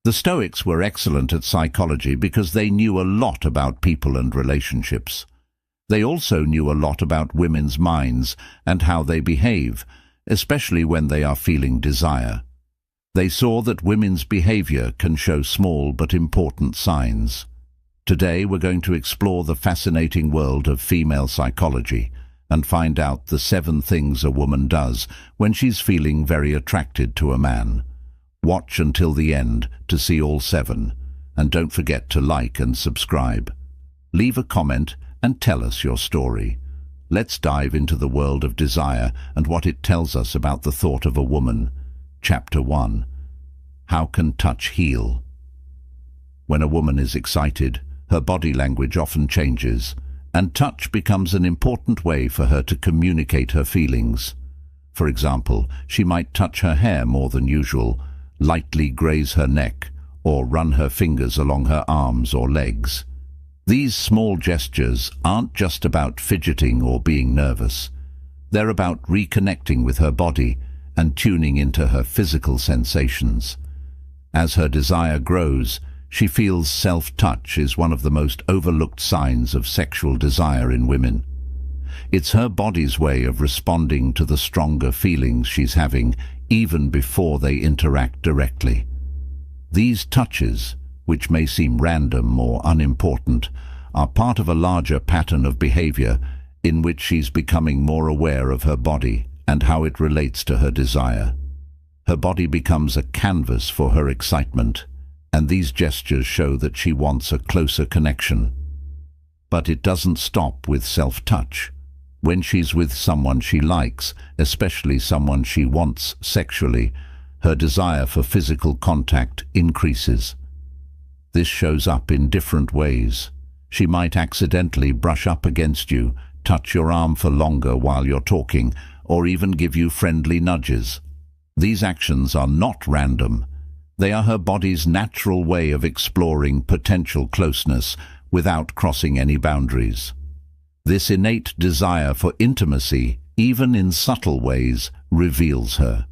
The Stoics were excellent at psychology because they knew a lot about people and relationships. They also knew a lot about women's minds and how they behave, especially when they are feeling desire. They saw that women's behavior can show small but important signs. Today we're going to explore the fascinating world of female psychology and find out the 7 things a woman does when she's feeling very attracted to a man. Watch until the end to see all 7, and don't forget to like and subscribe. Leave a comment and tell us your story. Let's dive into the world of desire and what it tells us about the thought of a woman. Chapter 1. How can touch heal? When a woman is excited, her body language often changes, and touch becomes an important way for her to communicate her feelings. For example, she might touch her hair more than usual, lightly graze her neck, or run her fingers along her arms or legs. These small gestures aren't just about fidgeting or being nervous. They're about reconnecting with her body and tuning into her physical sensations. As her desire grows, she feels self-touch is one of the most overlooked signs of sexual desire in women. It's her body's way of responding to the stronger feelings she's having even before they interact directly. These touches, which may seem random or unimportant, are part of a larger pattern of behavior in which she's becoming more aware of her body and how it relates to her desire. Her body becomes a canvas for her excitement, and these gestures show that she wants a closer connection. But it doesn't stop with self-touch. When she's with someone she likes, especially someone she wants sexually, her desire for physical contact increases. This shows up in different ways. She might accidentally brush up against you, touch your arm for longer while you're talking, or even give you friendly nudges. These actions are not random. They are her body's natural way of exploring potential closeness without crossing any boundaries. This innate desire for intimacy, even in subtle ways, reveals her.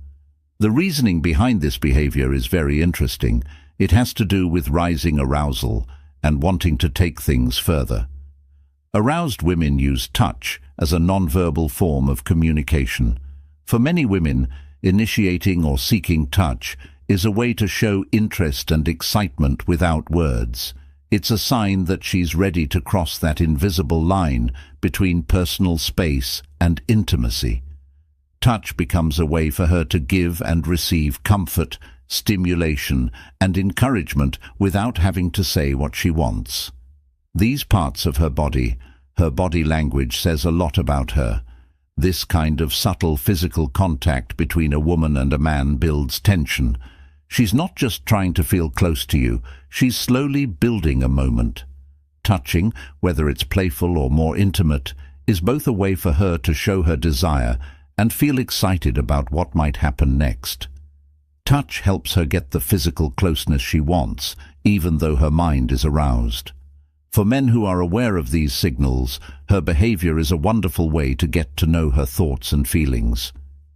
The reasoning behind this behavior is very interesting. It has to do with rising arousal and wanting to take things further. Aroused women use touch as a nonverbal form of communication. For many women, initiating or seeking touch is a way to show interest and excitement without words. It's a sign that she's ready to cross that invisible line between personal space and intimacy. Touch becomes a way for her to give and receive comfort, stimulation, and encouragement without having to say what she wants. These parts of her body language says a lot about her. This kind of subtle physical contact between a woman and a man builds tension. She's not just trying to feel close to you, she's slowly building a moment. Touching, whether it's playful or more intimate, is both a way for her to show her desire and feel excited about what might happen next. Touch helps her get the physical closeness she wants, even though her mind is aroused. For men who are aware of these signals, her behavior is a wonderful way to get to know her thoughts and feelings.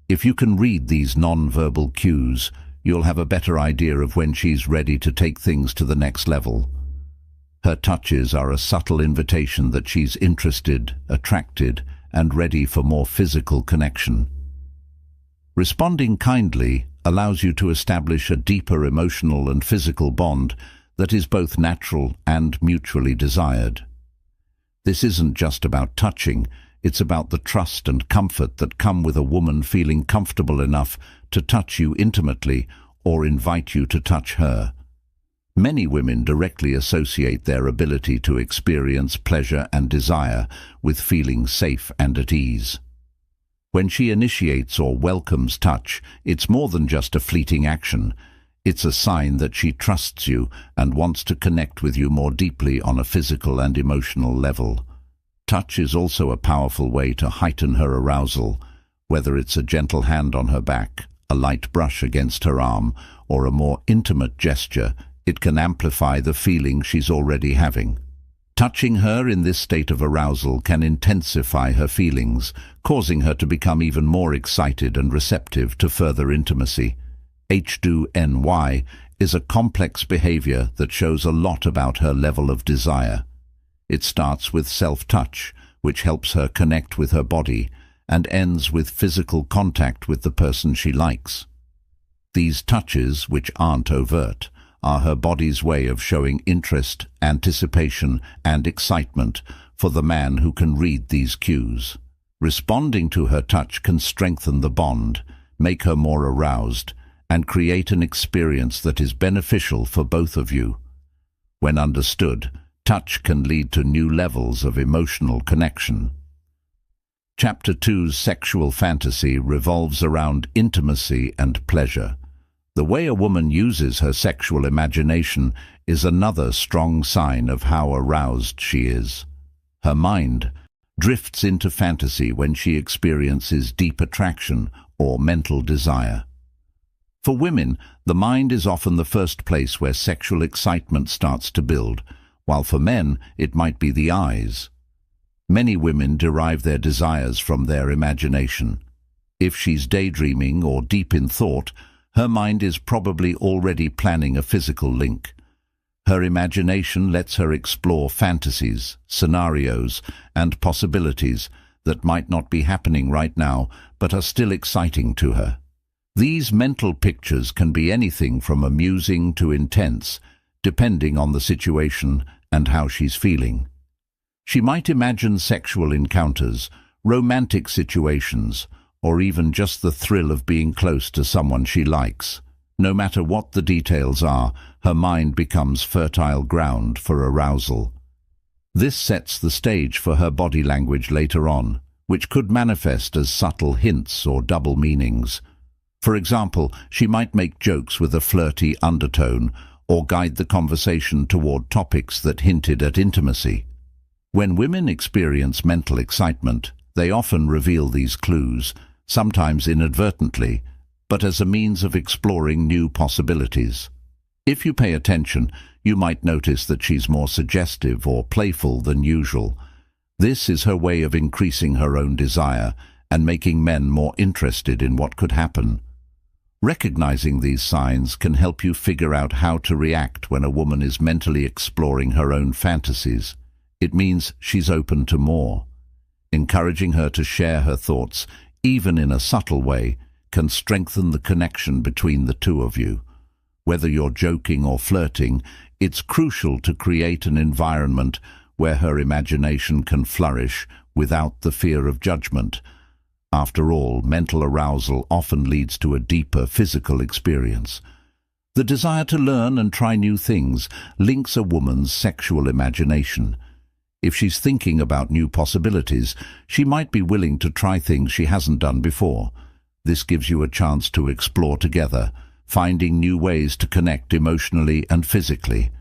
If you can read these non-verbal cues, you'll have a better idea of when she's ready to take things to the next level. Her touches are a subtle invitation that she's interested, attracted, and ready for more physical connection. Responding kindly allows you to establish a deeper emotional and physical bond that is both natural and mutually desired. This isn't just about touching, it's about the trust and comfort that come with a woman feeling comfortable enough to touch you intimately or invite you to touch her. Many women directly associate their ability to experience pleasure and desire with feeling safe and at ease. When she initiates or welcomes touch, it's more than just a fleeting action. It's a sign that she trusts you and wants to connect with you more deeply on a physical and emotional level. Touch is also a powerful way to heighten her arousal, whether it's a gentle hand on her back, a light brush against her arm, or a more intimate gesture. It can amplify the feeling she's already having. Touching her in this state of arousal can intensify her feelings, causing her to become even more excited and receptive to further intimacy. H2NY is a complex behavior that shows a lot about her level of desire. It starts with self-touch, which helps her connect with her body, and ends with physical contact with the person she likes. These touches, which aren't overt, are her body's way of showing interest, anticipation, and excitement for the man who can read these cues. Responding to her touch can strengthen the bond, make her more aroused, and create an experience that is beneficial for both of you. When understood, touch can lead to new levels of emotional connection. Chapter 2's sexual fantasy revolves around intimacy and pleasure. The way a woman uses her sexual imagination is another strong sign of how aroused she is. Her mind drifts into fantasy when she experiences deep attraction or mental desire. For women, the mind is often the first place where sexual excitement starts to build, while for men it might be the eyes. Many women derive their desires from their imagination. If she's daydreaming or deep in thought, her mind is probably already planning a physical link. Her imagination lets her explore fantasies, scenarios, and possibilities that might not be happening right now but are still exciting to her. These mental pictures can be anything from amusing to intense, depending on the situation and how she's feeling. She might imagine sexual encounters, romantic situations, or even just the thrill of being close to someone she likes. No matter what the details are, her mind becomes fertile ground for arousal. This sets the stage for her body language later on, which could manifest as subtle hints or double meanings. For example, she might make jokes with a flirty undertone or guide the conversation toward topics that hinted at intimacy. When women experience mental excitement, they often reveal these clues, sometimes inadvertently, but as a means of exploring new possibilities. If you pay attention, you might notice that she's more suggestive or playful than usual. This is her way of increasing her own desire and making men more interested in what could happen. Recognizing these signs can help you figure out how to react when a woman is mentally exploring her own fantasies. It means she's open to more. Encouraging her to share her thoughts, even in a subtle way, can strengthen the connection between the two of you. Whether you're joking or flirting, it's crucial to create an environment where her imagination can flourish without the fear of judgment. After all, mental arousal often leads to a deeper physical experience. The desire to learn and try new things links a woman's sexual imagination. If she's thinking about new possibilities, she might be willing to try things she hasn't done before. This gives you a chance to explore together, finding new ways to connect emotionally and physically.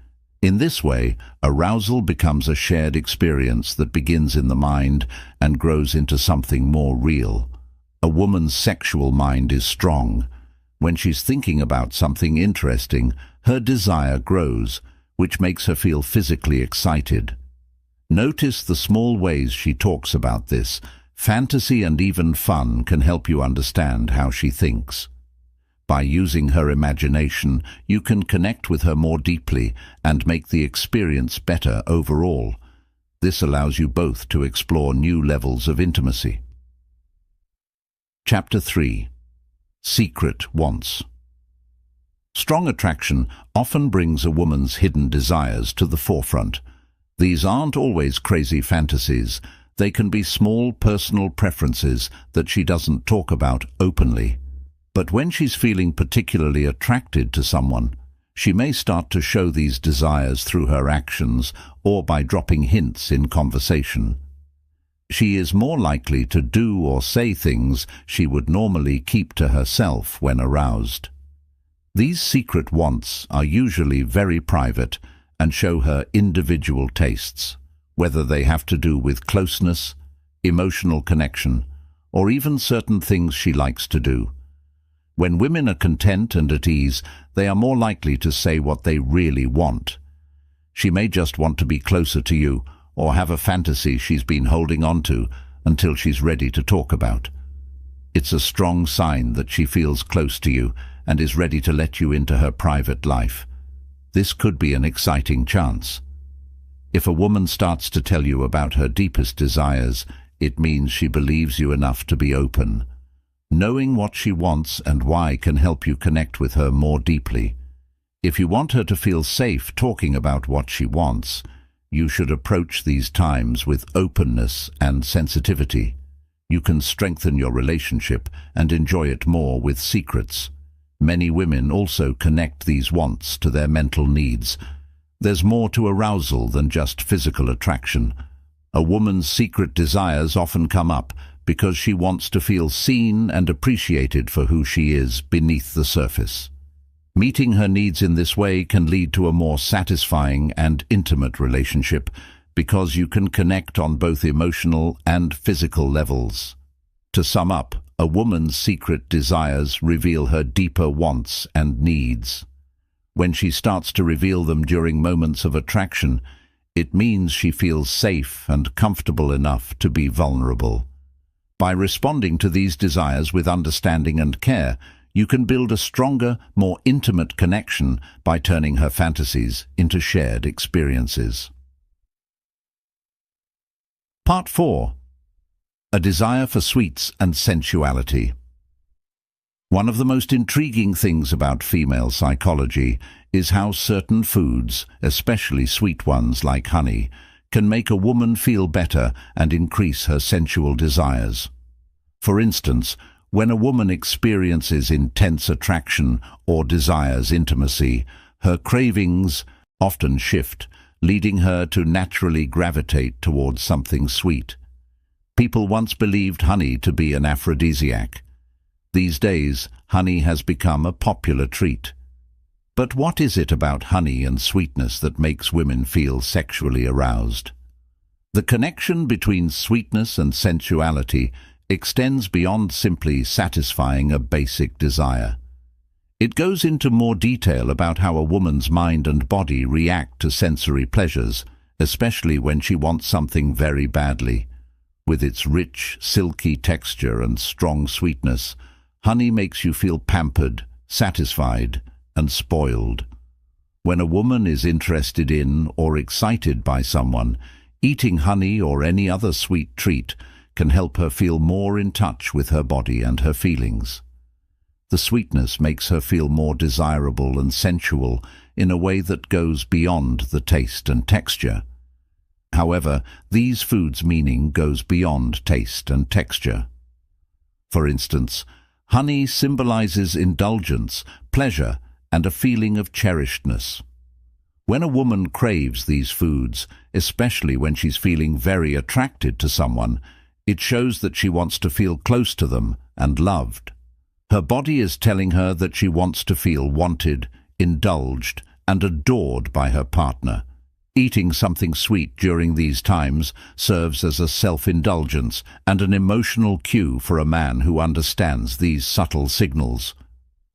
In this way, arousal becomes a shared experience that begins in the mind and grows into something more real. A woman's sexual mind is strong. When she's thinking about something interesting, her desire grows, which makes her feel physically excited. Notice the small ways she talks about this. Fantasy and even fun can help you understand how she thinks. By using her imagination, you can connect with her more deeply and make the experience better overall. This allows you both to explore new levels of intimacy. Chapter 3. Secret Wants. Strong attraction often brings a woman's hidden desires to the forefront. These aren't always crazy fantasies. They can be small personal preferences that she doesn't talk about openly. But when she's feeling particularly attracted to someone, she may start to show these desires through her actions or by dropping hints in conversation. She is more likely to do or say things she would normally keep to herself when aroused. These secret wants are usually very private and show her individual tastes, whether they have to do with closeness, emotional connection, or even certain things she likes to do. When women are content and at ease, they are more likely to say what they really want. She may just want to be closer to you or have a fantasy she's been holding on to until she's ready to talk about. It's a strong sign that she feels close to you and is ready to let you into her private life. This could be an exciting chance. If a woman starts to tell you about her deepest desires, it means she believes you enough to be open. Knowing what she wants and why can help you connect with her more deeply. If you want her to feel safe talking about what she wants, you should approach these times with openness and sensitivity. You can strengthen your relationship and enjoy it more with secrets. Many women also connect these wants to their mental needs. There's more to arousal than just physical attraction. A woman's secret desires often come up because she wants to feel seen and appreciated for who she is beneath the surface. Meeting her needs in this way can lead to a more satisfying and intimate relationship because you can connect on both emotional and physical levels. To sum up, a woman's secret desires reveal her deeper wants and needs. When she starts to reveal them during moments of attraction, it means she feels safe and comfortable enough to be vulnerable. By responding to these desires with understanding and care, you can build a stronger, more intimate connection by turning her fantasies into shared experiences. Part 4. A desire for sweets and sensuality. One of the most intriguing things about female psychology is how certain foods, especially sweet ones like honey, can make a woman feel better and increase her sensual desires. For instance, when a woman experiences intense attraction or desires intimacy, her cravings often shift, leading her to naturally gravitate towards something sweet. People once believed honey to be an aphrodisiac. These days, honey has become a popular treat. But what is it about honey and sweetness that makes women feel sexually aroused? The connection between sweetness and sensuality extends beyond simply satisfying a basic desire. It goes into more detail about how a woman's mind and body react to sensory pleasures, especially when she wants something very badly. With its rich, silky texture and strong sweetness, honey makes you feel pampered, satisfied, and spoiled. When a woman is interested in or excited by someone, eating honey or any other sweet treat can help her feel more in touch with her body and her feelings. The sweetness makes her feel more desirable and sensual in a way that goes beyond the taste and texture. However, these foods' meaning goes beyond taste and texture. For instance, honey symbolizes indulgence, pleasure, and a feeling of cherishedness. When a woman craves these foods, especially when she's feeling very attracted to someone, it shows that she wants to feel close to them and loved. Her body is telling her that she wants to feel wanted, indulged, and adored by her partner. Eating something sweet during these times serves as a self-indulgence and an emotional cue for a man who understands these subtle signals.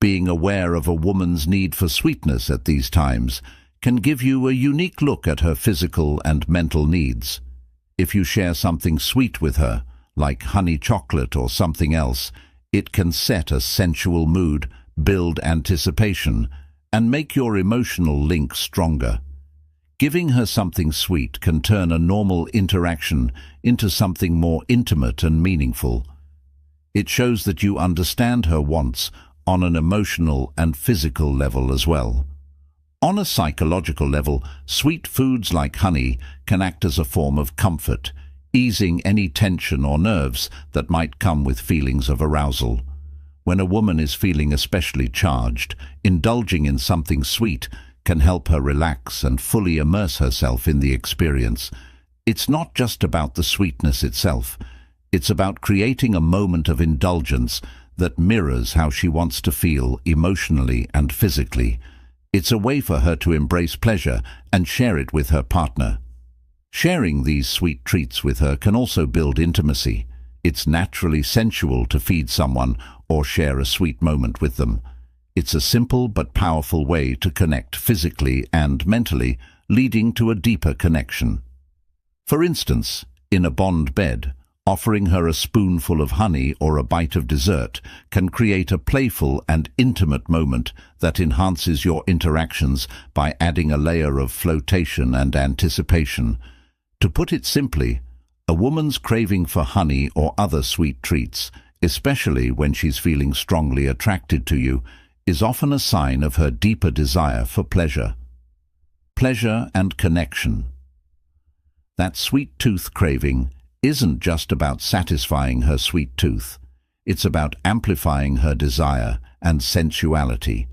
Being aware of a woman's need for sweetness at these times can give you a unique look at her physical and mental needs. If you share something sweet with her, like honey chocolate or something else, it can set a sensual mood, build anticipation, and make your emotional link stronger. Giving her something sweet can turn a normal interaction into something more intimate and meaningful. It shows that you understand her wants on an emotional and physical level as well. On a psychological level, sweet foods like honey can act as a form of comfort, easing any tension or nerves that might come with feelings of arousal. When a woman is feeling especially charged, indulging in something sweet can help her relax and fully immerse herself in the experience. It's not just about the sweetness itself. It's about creating a moment of indulgence that mirrors how she wants to feel emotionally and physically. It's a way for her to embrace pleasure and share it with her partner. Sharing these sweet treats with her can also build intimacy. It's naturally sensual to feed someone or share a sweet moment with them. It's a simple but powerful way to connect physically and mentally, leading to a deeper connection. For instance, in a bond bed, Offering her a spoonful of honey or a bite of dessert can create a playful and intimate moment that enhances your interactions by adding a layer of flotation and anticipation. To put it simply, a woman's craving for honey or other sweet treats, especially when she's feeling strongly attracted to you, is often a sign of her deeper desire for pleasure. Pleasure and connection. That sweet tooth craving isn't just about satisfying her sweet tooth. It's about amplifying her desire and sensuality.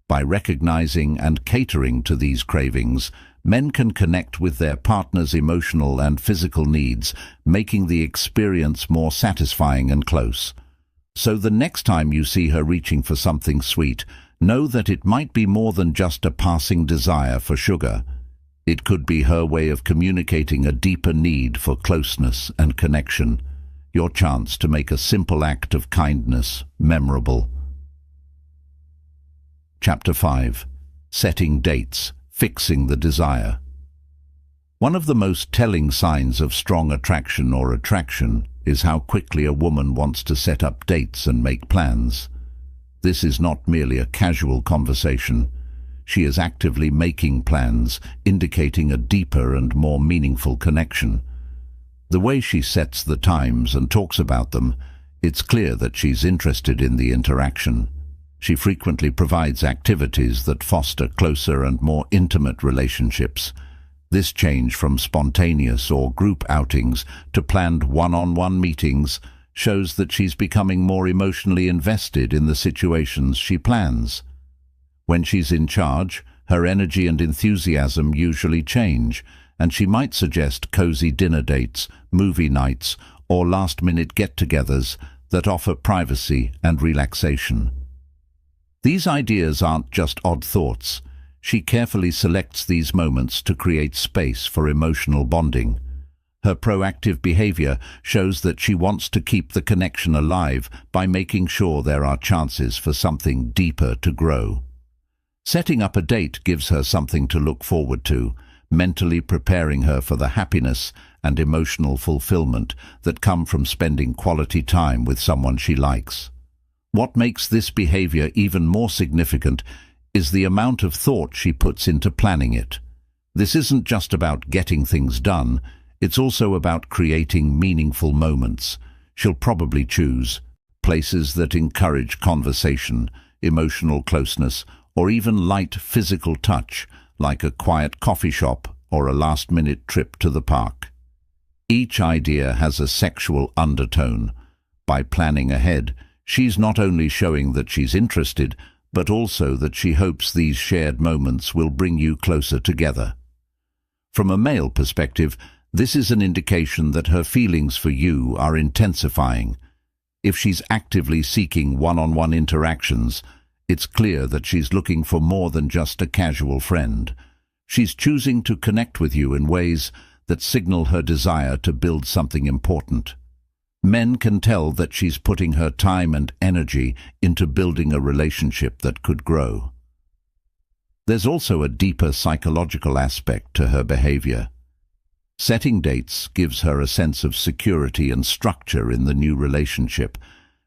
By recognizing and catering to these cravings, men can connect with their partner's emotional and physical needs, making the experience more satisfying and close. So the next time you see her reaching for something sweet, know that it might be more than just a passing desire for sugar. It could be her way of communicating a deeper need for closeness and connection, your chance to make a simple act of kindness memorable. Chapter 5. Setting dates, fixing the desire. One of the most telling signs of strong attraction or attraction is how quickly a woman wants to set up dates and make plans. This is not merely a casual conversation. She is actively making plans, indicating a deeper and more meaningful connection. The way she sets the times and talks about them, it's clear that she's interested in the interaction. She frequently provides activities that foster closer and more intimate relationships. This change from spontaneous or group outings to planned one-on-one meetings shows that she's becoming more emotionally invested in the situations she plans. When she's in charge, her energy and enthusiasm usually change, and she might suggest cozy dinner dates, movie nights, or last-minute get-togethers that offer privacy and relaxation. These ideas aren't just odd thoughts. She carefully selects these moments to create space for emotional bonding. Her proactive behavior shows that she wants to keep the connection alive by making sure there are chances for something deeper to grow. Setting up a date gives her something to look forward to, mentally preparing her for the happiness and emotional fulfillment that come from spending quality time with someone she likes. What makes this behavior even more significant is the amount of thought she puts into planning it. This isn't just about getting things done, it's also about creating meaningful moments. She'll probably choose places that encourage conversation, emotional closeness, or even light physical touch, like a quiet coffee shop or a last-minute trip to the park. Each idea has a sexual undertone. By planning ahead, she's not only showing that she's interested, but also that she hopes these shared moments will bring you closer together. From a male perspective, this is an indication that her feelings for you are intensifying. If she's actively seeking one-on-one interactions, it's clear that she's looking for more than just a casual friend. She's choosing to connect with you in ways that signal her desire to build something important. Men can tell that she's putting her time and energy into building a relationship that could grow. There's also a deeper psychological aspect to her behavior. Setting dates gives her a sense of security and structure in the new relationship,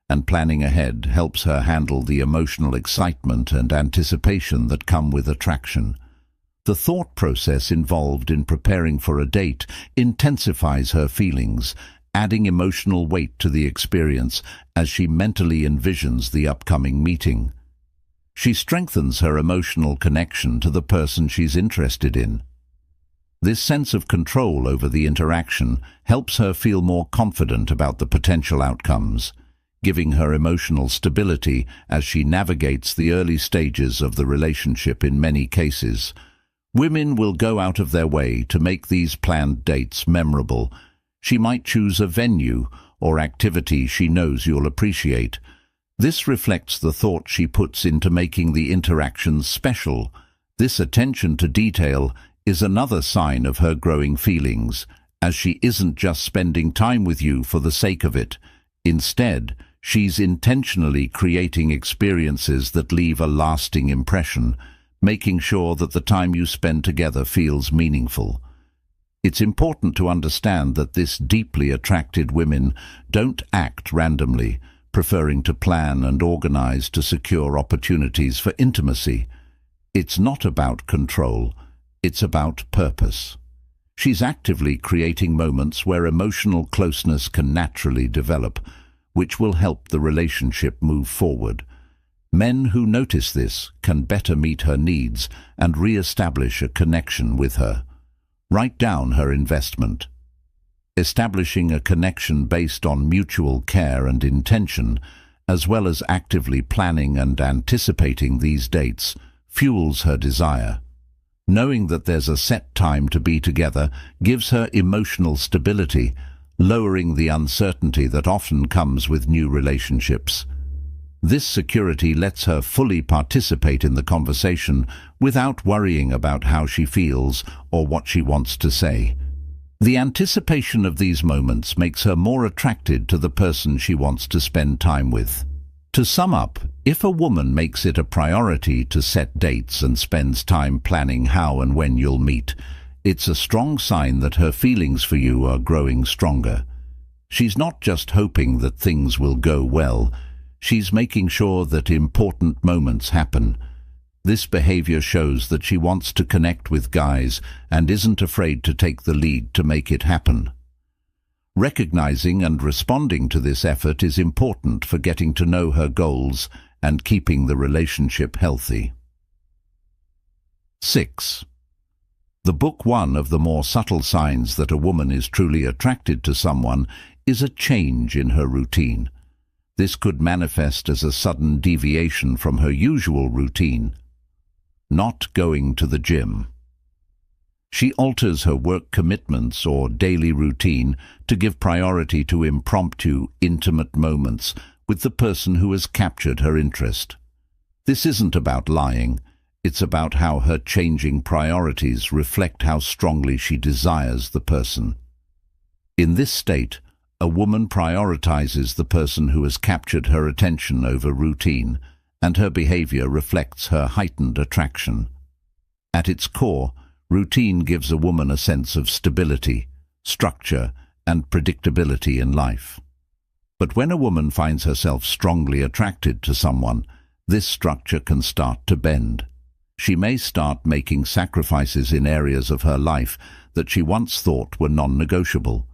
and planning ahead helps her handle the emotional excitement and anticipation that come with attraction. The thought process involved in preparing for a date intensifies her feelings, adding emotional weight to the experience as she mentally envisions the upcoming meeting. She strengthens her emotional connection to the person she's interested in. This sense of control over the interaction helps her feel more confident about the potential outcomes, giving her emotional stability as she navigates the early stages of the relationship. In many cases, women will go out of their way to make these planned dates memorable. She might choose a venue or activity she knows you'll appreciate. This reflects the thought she puts into making the interactions special. This attention to detail is another sign of her growing feelings, as she isn't just spending time with you for the sake of it. Instead, she's intentionally creating experiences that leave a lasting impression, making sure that the time you spend together feels meaningful. It's important to understand that this deeply attracted women don't act randomly, preferring to plan and organize to secure opportunities for intimacy. It's not about control, it's about purpose. She's actively creating moments where emotional closeness can naturally develop, which will help the relationship move forward. Men who notice this can better meet her needs and re-establish a connection with her. Write down her investment. Establishing a connection based on mutual care and intention, as well as actively planning and anticipating these dates, fuels her desire. Knowing that there's a set time to be together gives her emotional stability, lowering the uncertainty that often comes with new relationships. This security lets her fully participate in the conversation without worrying about how she feels or what she wants to say. The anticipation of these moments makes her more attracted to the person she wants to spend time with. To sum up, if a woman makes it a priority to set dates and spends time planning how and when you'll meet, it's a strong sign that her feelings for you are growing stronger. She's not just hoping that things will go well, she's making sure that important moments happen. This behavior shows that she wants to connect with guys and isn't afraid to take the lead to make it happen. Recognizing and responding to this effort is important for getting to know her goals and keeping the relationship healthy. 6. The book one of the more subtle signs that a woman is truly attracted to someone is a change in her routine. This could manifest as a sudden deviation from her usual routine. Not going to the gym. She alters her work commitments or daily routine to give priority to impromptu, intimate moments with the person who has captured her interest. This isn't about lying, it's about how her changing priorities reflect how strongly she desires the person. In this state, a woman prioritizes the person who has captured her attention over routine, and her behavior reflects her heightened attraction. At its core, routine gives a woman a sense of stability, structure, and predictability in life. But when a woman finds herself strongly attracted to someone, this structure can start to bend. She may start making sacrifices in areas of her life that she once thought were non-negotiable.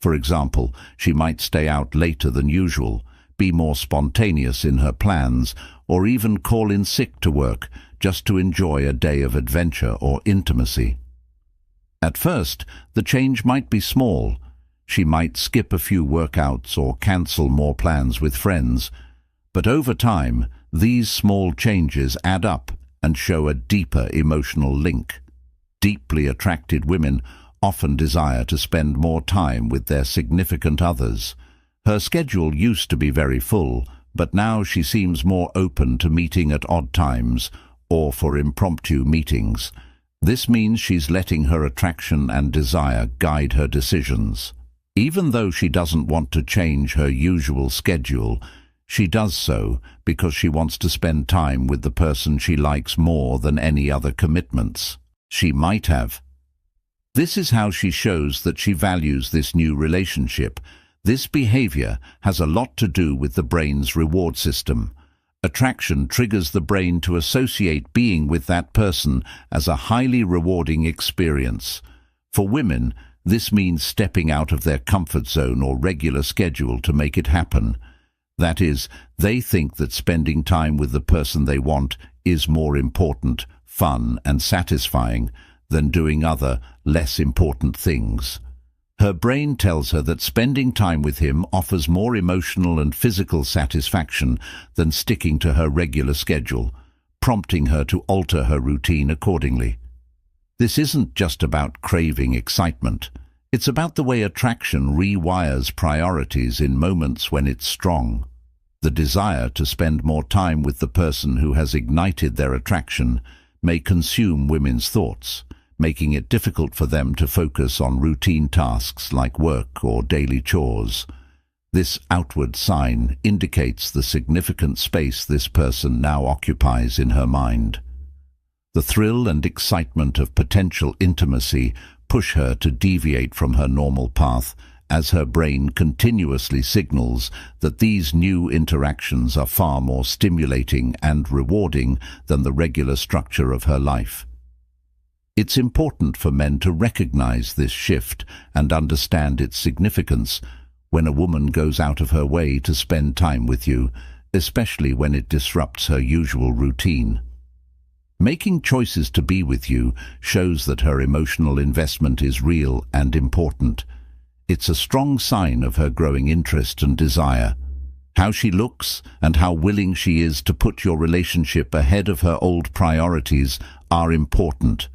For example, she might stay out later than usual, be more spontaneous in her plans, or even call in sick to work just to enjoy a day of adventure or intimacy. At first, the change might be small. She might skip a few workouts or cancel more plans with friends. But over time, these small changes add up and show a deeper emotional link. Deeply attracted women often desire to spend more time with their significant others. Her schedule used to be very full, but now she seems more open to meeting at odd times or for impromptu meetings. This means she's letting her attraction and desire guide her decisions. Even though she doesn't want to change her usual schedule, she does so because she wants to spend time with the person she likes more than any other commitments she might have. This is how she shows that she values this new relationship. This behavior has a lot to do with the brain's reward system. Attraction triggers the brain to associate being with that person as a highly rewarding experience. For women, this means stepping out of their comfort zone or regular schedule to make it happen. That is, they think that spending time with the person they want is more important, fun, and satisfying than doing other, less important things. Her brain tells her that spending time with him offers more emotional and physical satisfaction than sticking to her regular schedule, prompting her to alter her routine accordingly. This isn't just about craving excitement. It's about the way attraction rewires priorities in moments when it's strong. The desire to spend more time with the person who has ignited their attraction may consume women's thoughts, making it difficult for them to focus on routine tasks like work or daily chores. This outward sign indicates the significant space this person now occupies in her mind. The thrill and excitement of potential intimacy push her to deviate from her normal path, as her brain continuously signals that these new interactions are far more stimulating and rewarding than the regular structure of her life. It's important for men to recognize this shift and understand its significance when a woman goes out of her way to spend time with you, especially when it disrupts her usual routine. Making choices to be with you shows that her emotional investment is real and important. It's a strong sign of her growing interest and desire. How she looks and how willing she is to put your relationship ahead of her old priorities are important.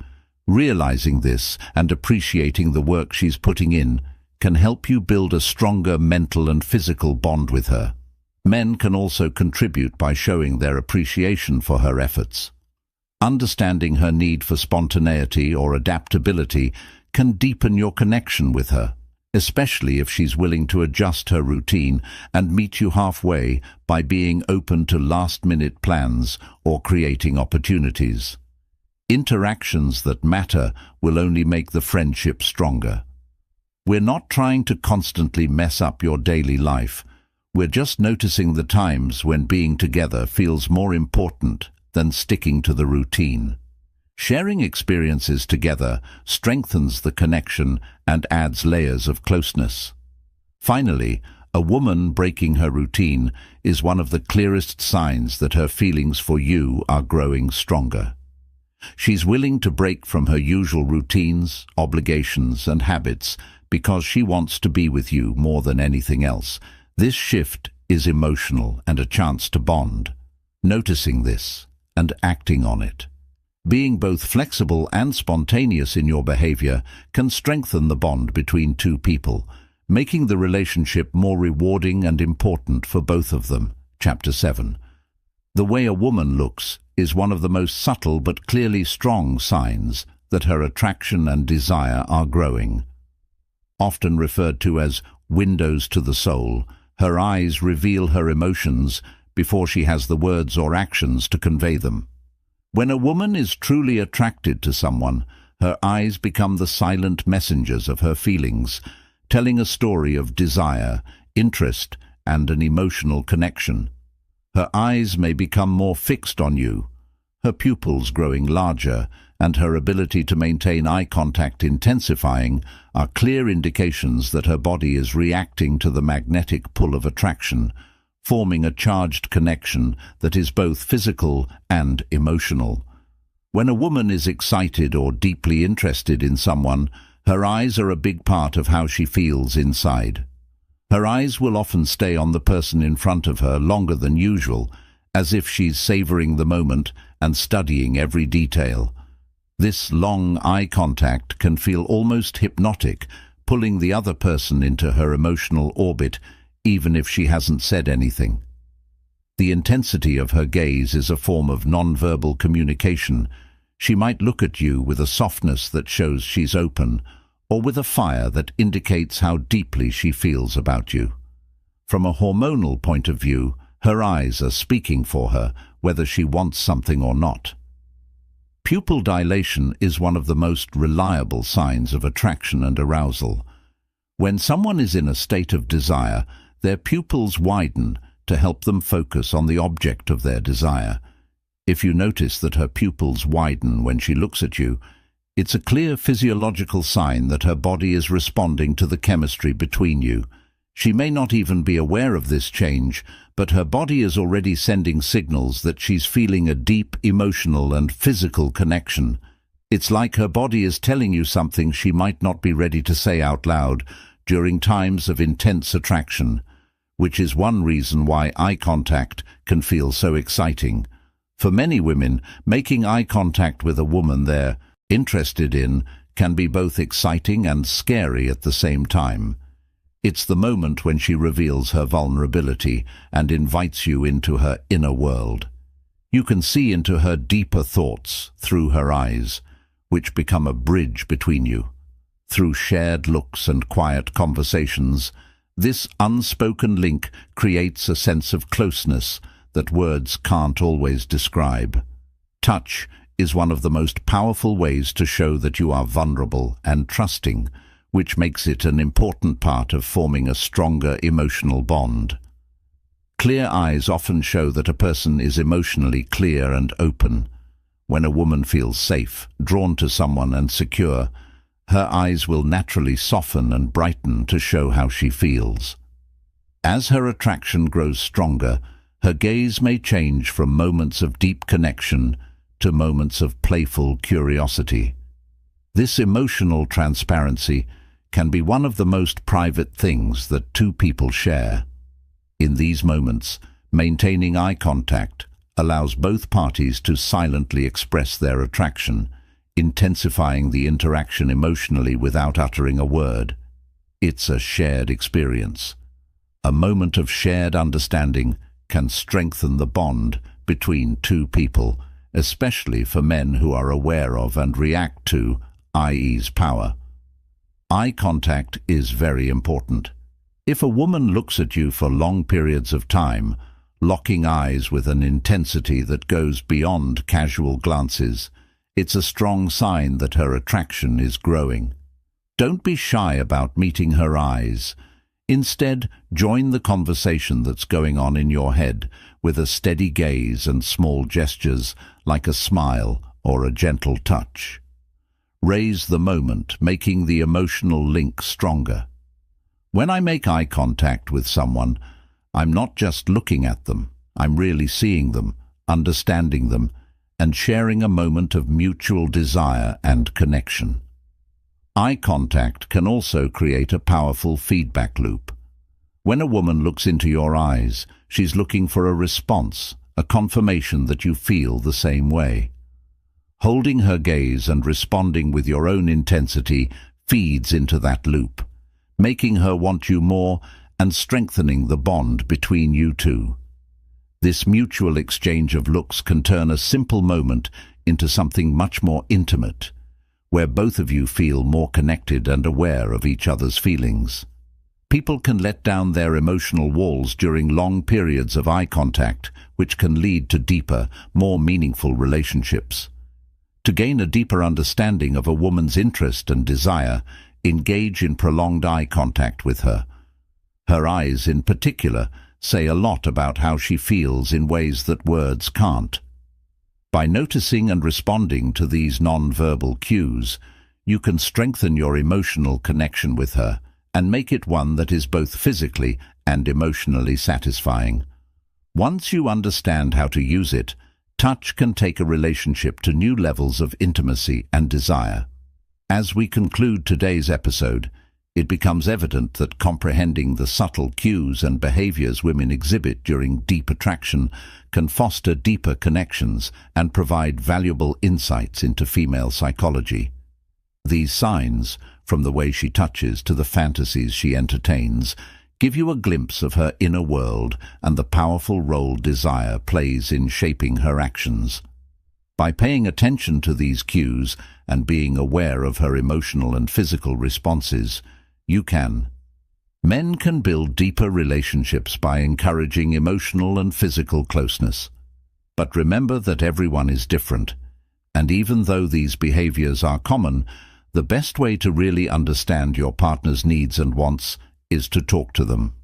Realizing this and appreciating the work she's putting in can help you build a stronger mental and physical bond with her. Men can also contribute by showing their appreciation for her efforts. Understanding her need for spontaneity or adaptability can deepen your connection with her, especially if she's willing to adjust her routine and meet you halfway by being open to last-minute plans or creating opportunities. Interactions that matter will only make the friendship stronger. We're not trying to constantly mess up your daily life. We're just noticing the times when being together feels more important than sticking to the routine. Sharing experiences together strengthens the connection and adds layers of closeness. Finally, a woman breaking her routine is one of the clearest signs that her feelings for you are growing stronger. She's willing to break from her usual routines, obligations, and habits because she wants to be with you more than anything else. This shift is emotional and a chance to bond. Noticing this and acting on it, being both flexible and spontaneous in your behavior, can strengthen the bond between two people, making the relationship more rewarding and important for both of them. Chapter 7. The way a woman looks is one of the most subtle but clearly strong signs that her attraction and desire are growing. Often referred to as windows to the soul, her eyes reveal her emotions before she has the words or actions to convey them. When a woman is truly attracted to someone, her eyes become the silent messengers of her feelings, telling a story of desire, interest, and an emotional connection. Her eyes may become more fixed on you, her pupils growing larger, and her ability to maintain eye contact intensifying are clear indications that her body is reacting to the magnetic pull of attraction, forming a charged connection that is both physical and emotional. When a woman is excited or deeply interested in someone, her eyes are a big part of how she feels inside. Her eyes will often stay on the person in front of her longer than usual, as if she's savoring the moment and studying every detail. This long eye contact can feel almost hypnotic, pulling the other person into her emotional orbit, even if she hasn't said anything. The intensity of her gaze is a form of non-verbal communication. She might look at you with a softness that shows she's open, or with a fire that indicates how deeply she feels about you. From a hormonal point of view, her eyes are speaking for her, whether she wants something or not. Pupil dilation is one of the most reliable signs of attraction and arousal. When someone is in a state of desire, their pupils widen to help them focus on the object of their desire. If you notice that her pupils widen when she looks at you, it's a clear physiological sign that her body is responding to the chemistry between you. She may not even be aware of this change, but her body is already sending signals that she's feeling a deep emotional and physical connection. It's like her body is telling you something she might not be ready to say out loud during times of intense attraction, which is one reason why eye contact can feel so exciting. For many women, making eye contact with a woman they're interested in can be both exciting and scary at the same time. It's the moment when she reveals her vulnerability and invites you into her inner world. You can see into her deeper thoughts through her eyes, which become a bridge between you. Through shared looks and quiet conversations, this unspoken link creates a sense of closeness that words can't always describe. Touch is one of the most powerful ways to show that you are vulnerable and trusting, which makes it an important part of forming a stronger emotional bond. Clear eyes often show that a person is emotionally clear and open. When a woman feels safe, drawn to someone and secure, her eyes will naturally soften and brighten to show how she feels. As her attraction grows stronger, her gaze may change from moments of deep connection to moments of playful curiosity. This emotional transparency can be one of the most private things that two people share. In these moments, maintaining eye contact allows both parties to silently express their attraction, intensifying the interaction emotionally without uttering a word. It's a shared experience. A moment of shared understanding can strengthen the bond between two people, especially for men who are aware of and react to eye's power. Eye contact is very important. If a woman looks at you for long periods of time, locking eyes with an intensity that goes beyond casual glances, it's a strong sign that her attraction is growing. Don't be shy about meeting her eyes. Instead, join the conversation that's going on in your head with a steady gaze and small gestures like a smile or a gentle touch. Raise the moment, making the emotional link stronger. When I make eye contact with someone, I'm not just looking at them. I'm really seeing them, understanding them, and sharing a moment of mutual desire and connection. Eye contact can also create a powerful feedback loop. When a woman looks into your eyes, she's looking for a response, a confirmation that you feel the same way. Holding her gaze and responding with your own intensity feeds into that loop, making her want you more and strengthening the bond between you two. This mutual exchange of looks can turn a simple moment into something much more intimate, where both of you feel more connected and aware of each other's feelings. People can let down their emotional walls during long periods of eye contact, which can lead to deeper, more meaningful relationships. To gain a deeper understanding of a woman's interest and desire, engage in prolonged eye contact with her. Her eyes, in particular, say a lot about how she feels in ways that words can't. By noticing and responding to these non-verbal cues, you can strengthen your emotional connection with her and make it one that is both physically and emotionally satisfying. Once you understand how to use it, touch can take a relationship to new levels of intimacy and desire. As we conclude today's episode, it becomes evident that comprehending the subtle cues and behaviors women exhibit during deep attraction can foster deeper connections and provide valuable insights into female psychology. These signs, from the way she touches to the fantasies she entertains, give you a glimpse of her inner world and the powerful role desire plays in shaping her actions. By paying attention to these cues and being aware of her emotional and physical responses, Men can build deeper relationships by encouraging emotional and physical closeness. But remember that everyone is different, and even though these behaviors are common, the best way to really understand your partner's needs and wants is to talk to them.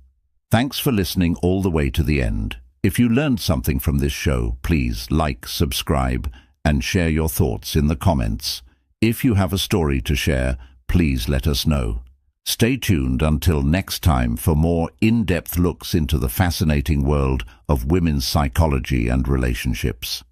Thanks for listening all the way to the end. If you learned something from this show, please like, subscribe, and share your thoughts in the comments. If you have a story to share, please let us know. Stay tuned until next time for more in-depth looks into the fascinating world of women's psychology and relationships.